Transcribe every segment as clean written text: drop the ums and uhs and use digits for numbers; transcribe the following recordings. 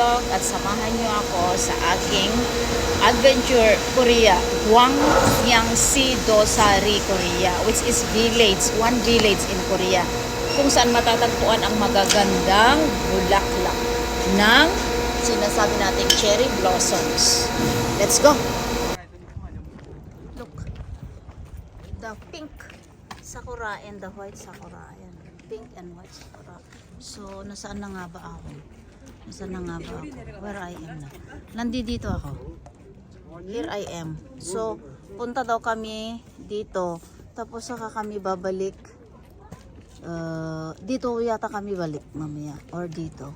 vlog at samahan niyo ako sa aking adventure Korea, Gwangyangsi Dosari, Korea, which is one village in Korea, kung saan matatagpuan ang magagandang bulaklak ng sinasabi nating cherry blossoms. Let's go! Look, the pink sakura and the white sakura. Ayan, pink and white sakura. So, nasaan na nga ba ako? Nasaan na nga ba ako? Where I am na? Nandito ako. Here I am. So, punta daw kami dito. Tapos saka kami babalik. Dito yata kami balik mamaya. Or dito.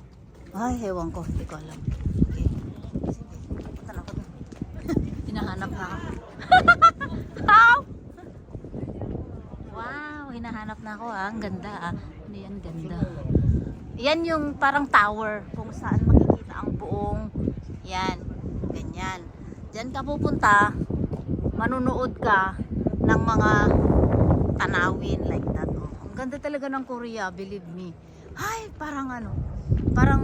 Ay, hewan ko. Hindi ko alam. Okay. Sige. Punta na ako doon. Hinahanap na ako. Wow! Hinahanap na ako ah. Ang ganda ah. Hindi yan ganda. Yan yung parang tower kung saan makikita ang buong yan. Ganyan. Diyan ka pupunta, manunood ka ng mga tanawin like that. Oh. Ang ganda talaga ng Korea, believe me. Ay, parang ano, parang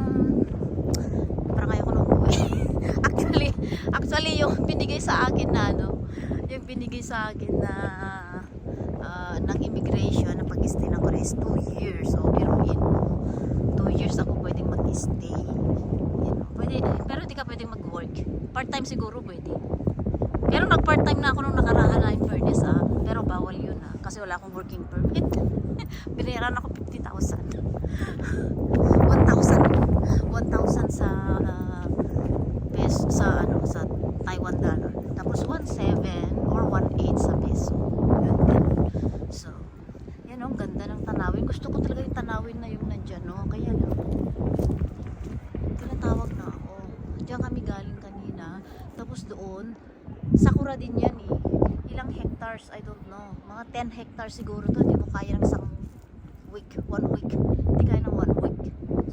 ayoko nang buhay. actually yung binigay sa akin na ano, yung binigay sa akin na ng immigration na pag-stay ng Korea is 2 years. So, biruin mo. 2 years ako pwedeng mag-stay. Pwede, pero hindi ka pwedeng mag-work. Part-time siguro pwede. Pero nag-part-time na ako nung nakaraan na in fairness ah. Pero bawal yun ah. Kasi wala akong working permit. Binayaran ako 50,000. 1,000 sa peso sa ano sa Taiwan dollar. Tapos 1,700 or 1,800 sa peso. Yun din. So, yan oh, ganda ng tanawin. Gusto ko talaga yung tanawin na yung nandyan no. Kaya lang tinatawag na ako. Diyan kami galing kanina. Tapos doon, sakura din yan eh. Ilang hectares, I don't know. Mga 10 hectares siguro to. Hindi mo kaya ng isang week, 1 week. Hindi kaya ng 1 week.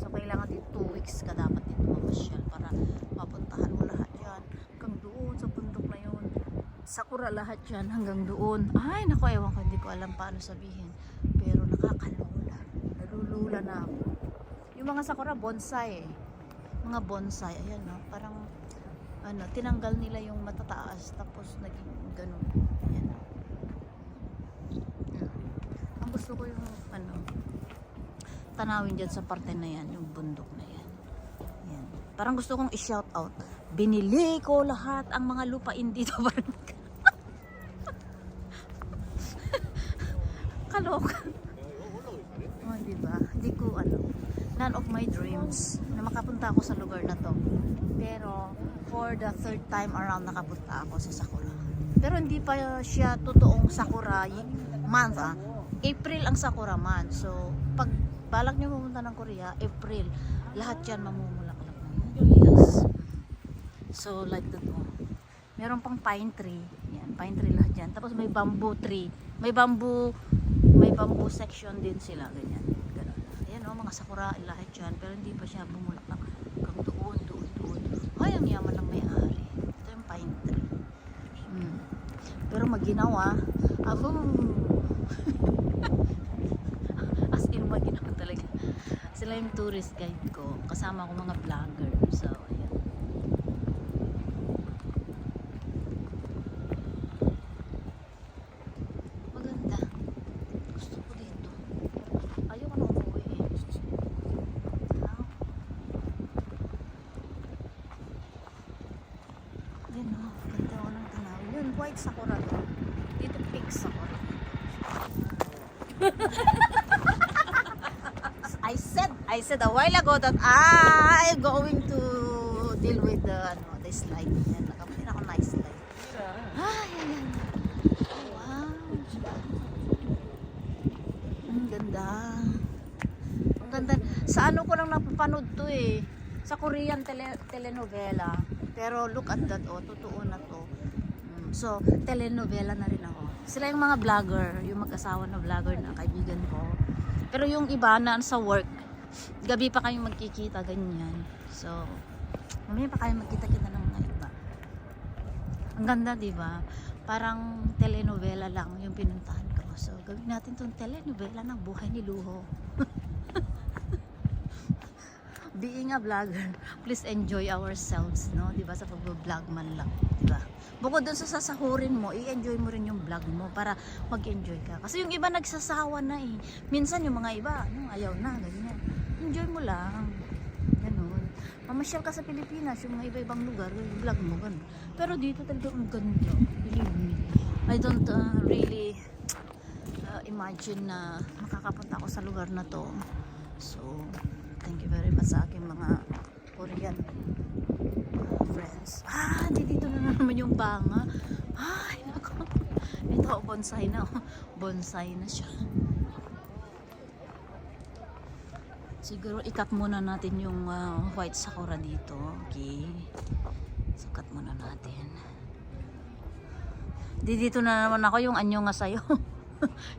So, kailangan din 2 weeks ka dapat dito mamasyal para mapuntahan mo lahat yan. Hanggang doon sa bundok na yun. Sakura lahat yan hanggang doon. Ay, naku, ewan ko. Hindi ko alam paano sabihin. Pero nakakalula. Nalulula na ako. Yung mga sakura, bonsai eh. Mga bonsai, ayan no, parang ano, tinanggal nila yung matataas tapos naging ganun. Ayan no. Ang gusto ko yung ano, tanawin dyan sa parte na yan, yung bundok na yan. Ayan. Parang gusto kong i-shout out, binili ko lahat ang mga lupain dito. Kaloka. Oh, diba? Hindi ko ano, none of my dreams na makapunta ako sa lugar na to. Pero for the 3rd time around nakapunta ako sa Sakura. Pero hindi pa siya totoong Sakura month ah. April ang Sakura month. So pag balak niyo pumunta ng Korea, April, lahat yan mamumulaklak na yan. Yes. So like that oh. Meron pang pine tree. Yan, pine tree lahat yan. Tapos may bamboo tree. May bamboo section din sila ganyan. Mga sakura lahat yan, pero hindi pa siya bumulaklak hanggang doon. Ay, ang yaman ng may-ari. Ito yung pine tree. Pero maginawa as in maginawa talaga. Sila yung tourist guide ko, kasama ko mga vlogger. So ayan, maganda, gusto ko dito. Ayoko na umuwi eh. Yan o, ganda ko ng tanawin. Yun, white sakura to. Dito pink sakura. I said a while ago that I'm going to deal with the slide. Yan, pinaka nice slide. Ay, ayan. Wow. Ang ganda. Ang ganda. Sa ano ko lang napapanood to eh. Sa Korean telenovela. Pero look at that oh, totoo na to. So, telenovela na rin ako. Sila yung mga vlogger, yung mag-asawa na vlogger na kaibigan ko. Pero yung iba na sa work, gabi pa kayong magkikita, ganyan. So, mamaya pa kayong magkita-kita ng mga iba. Ang ganda, diba? Parang telenovela lang yung pinuntahan ko. So, gawin natin tong telenovela ng buhay ni Luho. being a vlogger, please enjoy ourselves, no? 'Di ba, sa pag-vlog man lang, 'di ba? Bukod dun sa sasahurin mo, i-enjoy mo rin yung vlog mo para mag-enjoy ka. Kasi yung iba nagsasawa na eh. Minsan yung mga iba, ano, ayaw na, ganyan. Enjoy mo lang. Ganun. Mamasyal ka sa Pilipinas, yung mga iba-ibang lugar, yung vlog mo, ganun. Pero dito talaga ang ganda. Believe me. I don't really imagine na makakapunta ako sa lugar na to. So, thank you very much sa aking mga Korean friends. Dito na naman yung banga. Ay, nako. Ito, bonsai na. Bonsai na siya. Siguro ikat muna natin yung white sakura dito. Okay. Sukat muna natin. Dito na naman ako yung anyo nga sa'yo.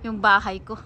Yung bahay ko.